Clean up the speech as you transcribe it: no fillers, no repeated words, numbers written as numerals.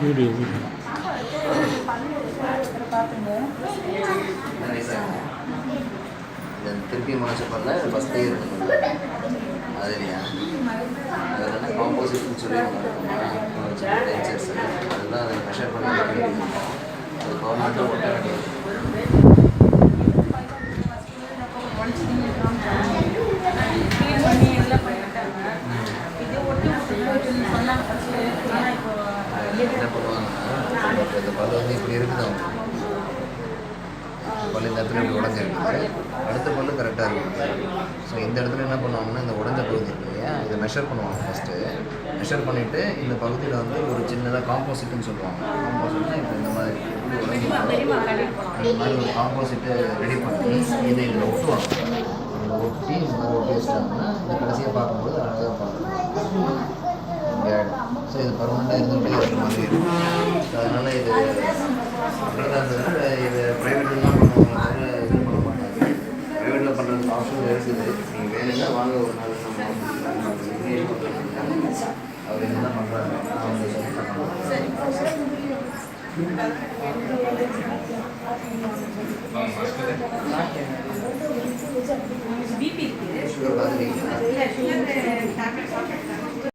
Video திருப்பி மனசு பண்ணல ஃபஸ்ட்டே இருக்கு அது இல்லையா அதெல்லாம் காம்போசிட்னு சொல்லி டென்சர்ஸ் அதெல்லாம் அதை மெஷர் பண்ணி அது கவர்மெண்ட்டில் ஒட்ட வேண்டியது. என்ன பண்ணுவாங்கன்னா இந்த பல் வந்து இப்படி இருக்குது அவங்க பல் இந்த இடத்துல இப்படி உடஞ்சிருக்கு, அடுத்த பல்லு கரெக்டாக இருக்குது. ஸோ இந்த இடத்துல என்ன பண்ணுவாங்கன்னா இந்த உடஞ்ச பகுதி இருக்கு இல்லையா, இதை மெஷர் பண்ணுவாங்க. ஃபஸ்ட்டு மெஷர் பண்ணிவிட்டு இந்த பகுதியில் வந்து ஒரு சின்னதாக காம்போசிட்டுன்னு சொல்லுவாங்க. காம்போசிட்னா இப்போ இந்த மாதிரி எப்படி உடஞ்சிருக்கோ அந்த மாதிரி ஒரு காம்போசிட்டை ரெடி பண்ணி இதை இதில் ஒட்டுவாங்க. இதில் ஒட்டி இந்த மாதிரி ஒட்டி வச்சிட்டாங்கன்னா இந்த கடைசியாக பார்க்கும்போது அழகாக பார்க்கணும். ஸோ இது பர்மனெண்ட்டாக இருந்துகிட்டே இருக்கிற மாதிரி இருக்கும். ஸோ அதனால் இது பண்ணுறதா இருந்ததுன்னா இது ப்ரைவேட்லாம் பண்ணுவாங்க, இது பண்ண மாட்டாங்க. ப்ரைவேட்டில் பண்ணுறதுக்கு ஆப்ஷன் இருக்குது. நீங்கள் வேணும்னா வாங்க ஒரு நாள் நம்ம அவர் என்ன பண்ணுறாங்க நான் வந்து சொல்லி